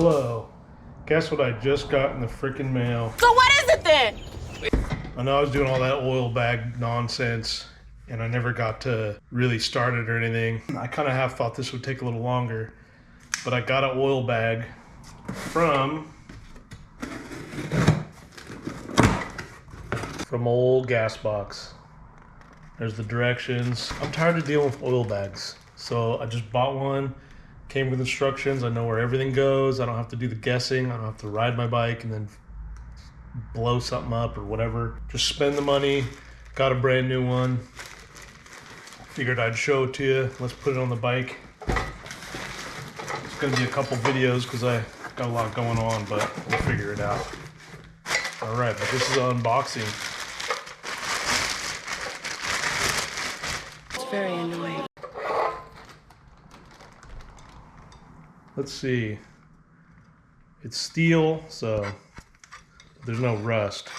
Hello. Guess what I just got in the freaking mail? So what is it then? I know I was doing all that oil bag nonsense and I never got to really start it or anything. I kind of half thought this would take a little longer, but I got an oil bag from old Gasbox. There's the directions. I'm tired of dealing with oil bags, so I just bought one. Came with instructions. I know where everything goes. I don't have to do the guessing. I don't have to ride my bike and then blow something up or whatever. Just spend the money. Got a brand new one. Figured I'd show it to you. Let's put it on the bike. It's gonna be a couple videos because I got a lot going on, but we'll figure it out. All right, but this is an unboxing. It's very annoying. Let's see. It's steel, so there's no rust.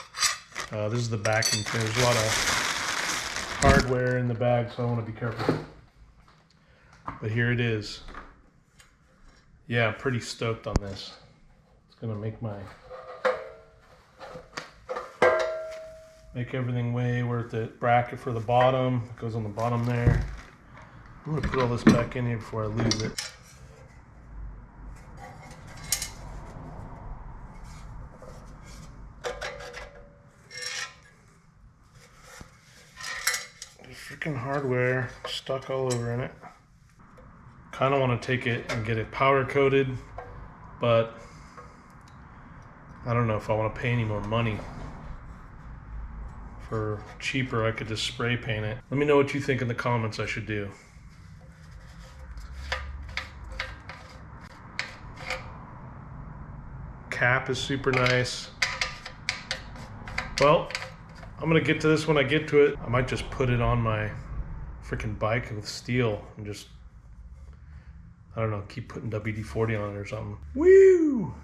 This is the backing. There's a lot of hardware in the bag, so I want to be careful. But here it is. Yeah, I'm pretty stoked on this. It's gonna make everything way worth it. Bracket for the bottom. It goes on the bottom there. I'm gonna put all this back in here before I lose it. Freaking hardware stuck all over in it. Kind of want to take it and get it powder coated, but I don't know if I want to pay any more money. For cheaper, I could just spray paint it. Let me know what you think in the comments I should do. Cap is super nice. Well, I'm gonna get to this when I get to it. I might just put it on my freaking bike with steel and just, I don't know, keep putting WD-40 on it or something. Woo!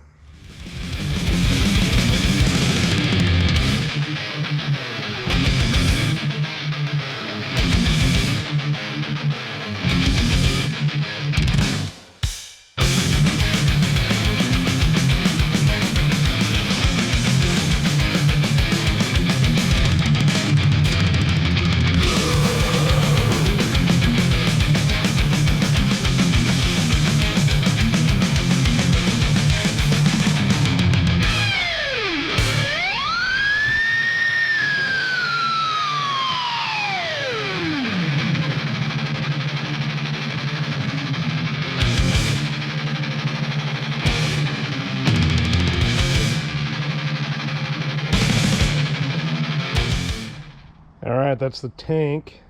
Alright, that's the tank.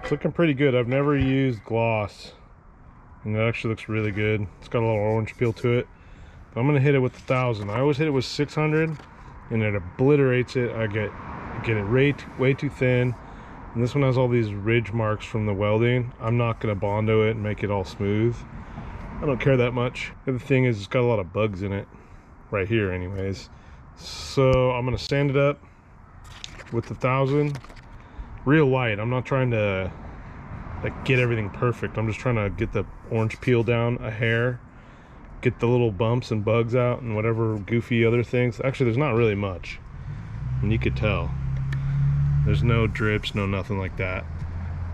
It's looking pretty good. I've never used gloss, and it actually looks really good. It's got a little orange peel to it. But I'm gonna hit it with 1,000. I always hit it with 600 and it obliterates it. I get it way too thin, and this one has all these ridge marks from the welding. I'm not gonna Bondo it and make it all smooth. I don't care that much. The other thing is it's got a lot of bugs in it right here anyways, so I'm gonna sand it up with 1,000 real light. I'm not trying to like get everything perfect. I'm just trying to get the orange peel down a hair, get the little bumps and bugs out and whatever goofy other things. Actually, there's not really much, and you could tell there's no drips, no nothing like that.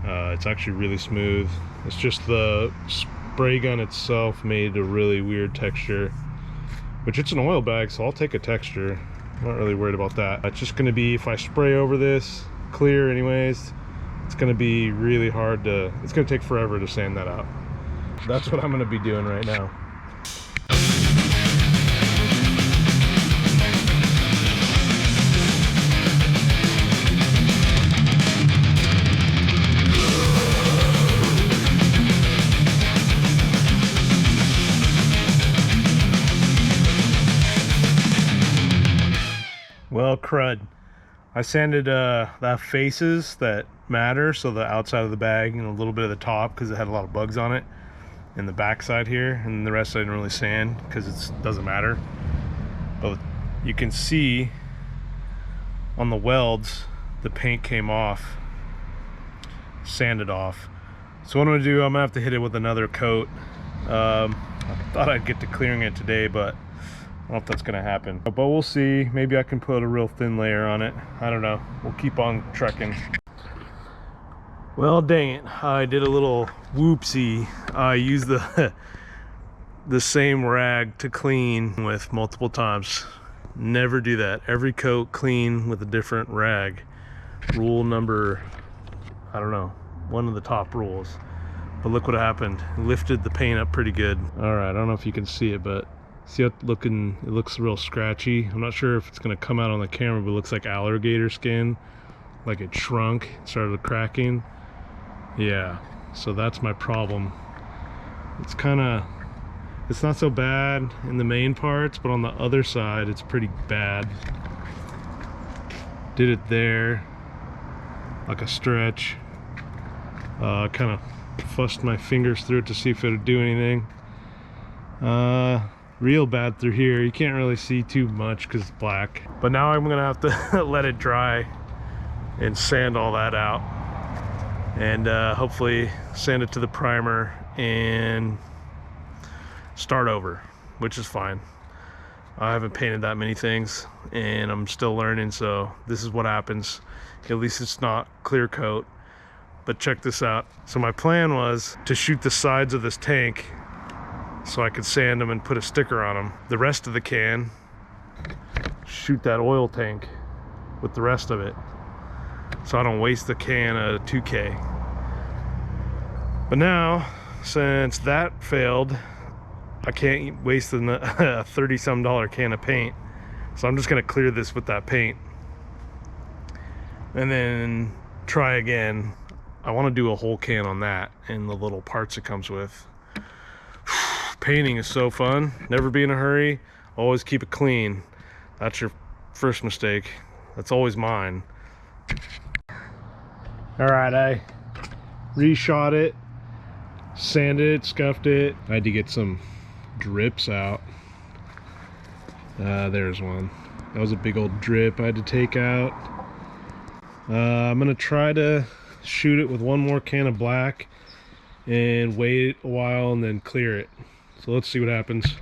It's actually really smooth. It's just the spray gun itself made a really weird texture, which it's an oil bag, so I'll take a texture. I'm not really worried about that. It's just gonna be, if I spray over this clear anyways, it's gonna be really hard to, it's gonna take forever to sand that out. That's what I'm gonna be doing right now. Well, crud. I sanded the faces that matter, so the outside of the bag and a little bit of the top because it had a lot of bugs on it, and the back side here, and the rest I didn't really sand because it doesn't matter. But you can see on the welds the paint came off, sanded off. So what I'm gonna do, I'm gonna have to hit it with another coat. I I thought I'd get to clearing it today, but I don't know if that's gonna happen. But we'll see. Maybe I can put a real thin layer on it. I don't know. We'll keep on trekking. Well, dang it. I did a little whoopsie. I used the same rag to clean with multiple times. Never do that. Every coat clean with a different rag. Rule number, I don't know, one of the top rules. But look what happened. It lifted the paint up pretty good. All right, I don't know if you can see it, but see how it looks real scratchy. I'm not sure if it's gonna come out on the camera, but it looks like alligator skin, like it shrunk, started cracking. Yeah, so that's my problem. It's not so bad in the main parts, but on the other side, it's pretty bad. Did it there, like a stretch. Kind of fussed my fingers through it to see if it would do anything. Real bad through here. You can't really see too much because it's black. But now I'm gonna have to let it dry and sand all that out. And hopefully sand it to the primer and start over, which is fine. I haven't painted that many things and I'm still learning, so this is what happens. At least it's not clear coat. But check this out. So my plan was to shoot the sides of this tank so I could sand them and put a sticker on them. The rest of the can, shoot that oil tank with the rest of it, so I don't waste the can of 2K. But now, since that failed, I can't waste a $30-some can of paint. So I'm just gonna clear this with that paint and then try again. I wanna do a whole can on that and the little parts it comes with. Painting is so fun. Never be in a hurry. Always keep it clean. That's your first mistake. That's always mine. All right, I reshot it, sanded it, scuffed it. I had to get some drips out. There's one. That was a big old drip I had to take out. I'm gonna try to shoot it with one more can of black and wait a while and then clear it. So let's see what happens.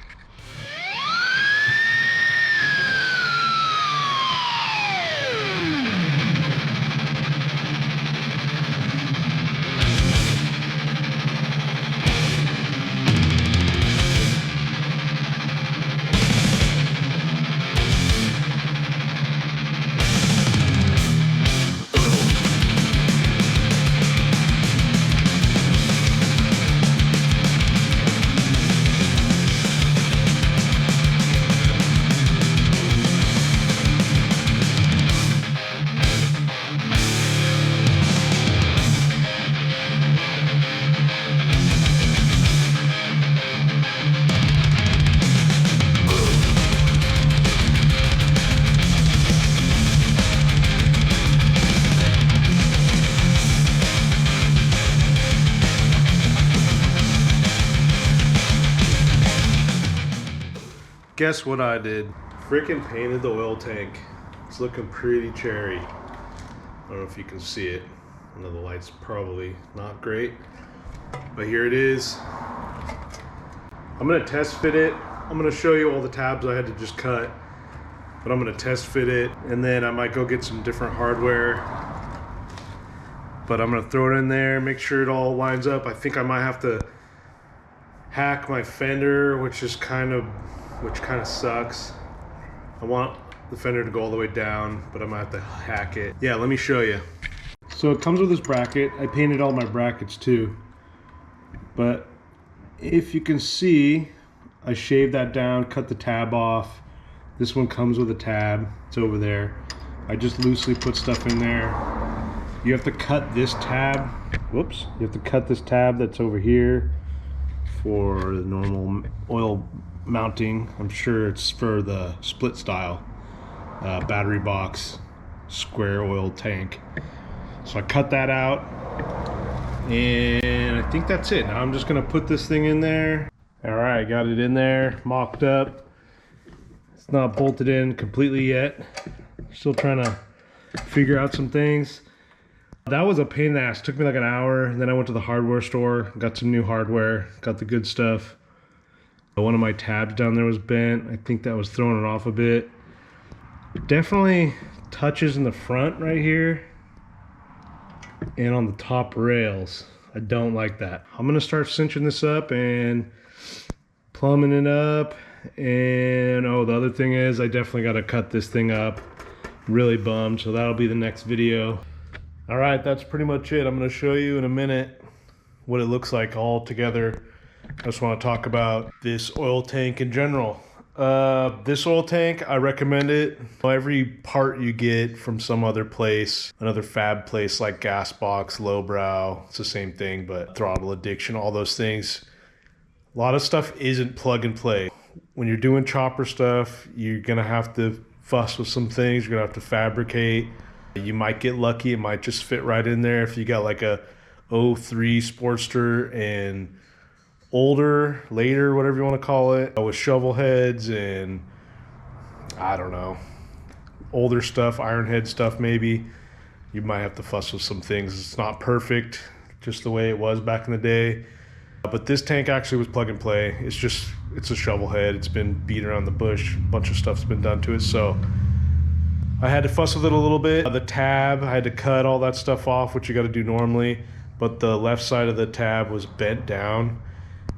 Guess what I did? Freaking painted the oil tank. It's looking pretty cherry. I don't know if you can see it. I know the light's probably not great, but here it is. I'm gonna test fit it. I'm gonna show you all the tabs I had to just cut, but I'm gonna test fit it, and then I might go get some different hardware. But I'm gonna throw it in there, make sure it all lines up. I think I might have to hack my fender, which kind of sucks. I want the fender to go all the way down, but I might have to hack it. Yeah, let me show you. So it comes with this bracket. I painted all my brackets too. But if you can see, I shaved that down, cut the tab off. This one comes with a tab. It's over there. I just loosely put stuff in there. You have to cut this tab. Whoops. You have to cut this tab that's over here for the normal oil mounting. I'm sure it's for the split style battery box square oil tank. So I cut that out, and I think that's it. Now I'm just gonna put this thing in there. All right, got it in there, mocked up. It's not bolted in completely yet. Still trying to figure out some things. That was a pain in the ass. Took me like an hour. And then I went to the hardware store, got some new hardware, got the good stuff. One of my tabs down there was bent. I think that was throwing it off a bit. Definitely touches in the front right here and on the top rails. I don't like that. I'm gonna start cinching this up and plumbing it up. And oh, the other thing is I definitely got to cut this thing up. Really bummed, so that'll be the next video. All right, that's pretty much it. I'm going to show you in a minute what it looks like all together. I just want to talk about this oil tank in general. This oil tank, I recommend it. Every part you get from some other place, another fab place like Gasbox, Lowbrow, it's the same thing, but Throttle Addiction, all those things. A lot of stuff isn't plug and play. When you're doing chopper stuff, you're gonna have to fuss with some things. You're gonna have to fabricate. You might get lucky. It might just fit right in there. If you got like a 03 Sportster and older, later, whatever you want to call it, with shovel heads and I don't know, older stuff, iron head stuff maybe, you might have to fuss with some things. It's not perfect, just the way it was back in the day. But this tank actually was plug and play. It's a shovel head. It's been beat around the bush. A bunch of stuff's been done to it. So I had to fuss with it a little bit. The tab, I had to cut all that stuff off, which you got to do normally. But the left side of the tab was bent down.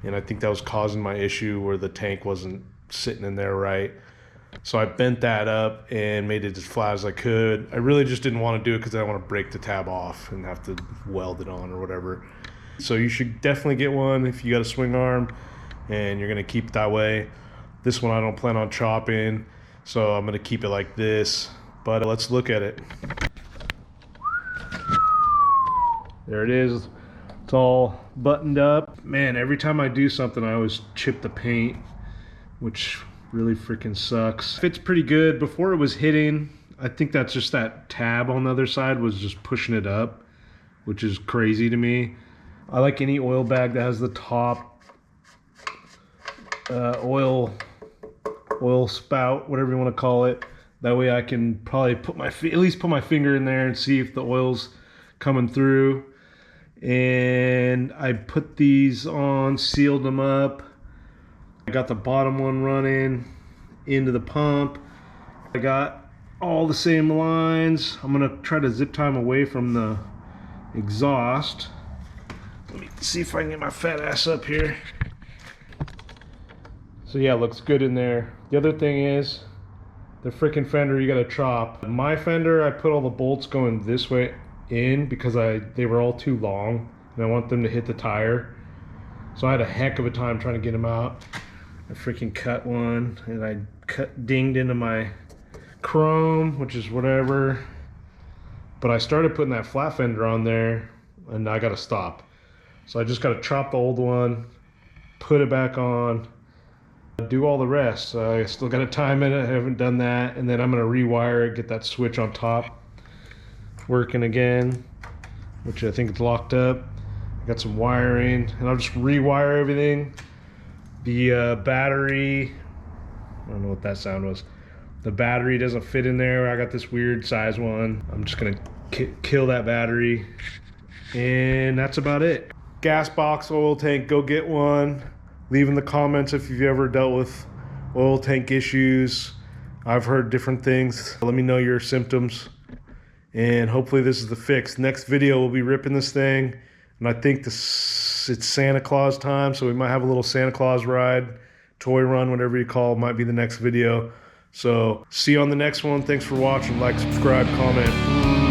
And I think that was causing my issue where the tank wasn't sitting in there right. So I bent that up and made it as flat as I could. I really just didn't want to do it because I don't want to break the tab off and have to weld it on or whatever. So you should definitely get one if you got a swing arm and you're gonna keep it that way. This one I don't plan on chopping, so I'm gonna keep it like this. But let's look at it. There it is. It's all buttoned up. Man, every time I do something I always chip the paint, which really freaking sucks. Fits pretty good. Before it was hitting, I think that's just that tab on the other side was just pushing it up, which is crazy to me. I like any oil bag that has the top oil spout, whatever you want to call it. That way I can probably at least put my finger in there and see if the oil's coming through. And I put these on, sealed them up. I got the bottom one running into the pump. I got all the same lines. I'm gonna try to zip tie them away from the exhaust. Let me see if I can get my fat ass up here. So yeah, it looks good in there. The other thing is, the freaking fender you gotta chop. My fender, I put all the bolts going this way in because they were all too long and I want them to hit the tire. So I had a heck of a time trying to get them out. I freaking cut one and I dinged into my chrome, which is whatever. But I started putting that flat fender on there and I gotta stop. So I just got to chop the old one, put it back on, do all the rest. I still got to time it. I haven't done that. And then I'm going to rewire it, get that switch on top working again, which I think it's locked up. I got some wiring, and I'll just rewire everything. The battery, I don't know what that sound was. The battery doesn't fit in there. I got this weird size one. I'm just going to kill that battery. And that's about it. Gasbox oil tank, go get one. Leave in the comments if you've ever dealt with oil tank issues. I've heard different things. Let me know your symptoms. And hopefully this is the fix. Next video we'll be ripping this thing. And I think it's Santa Claus time, so we might have a little Santa Claus ride, toy run, whatever you call it, might be the next video. So see you on the next one. Thanks for watching. Like, subscribe, comment.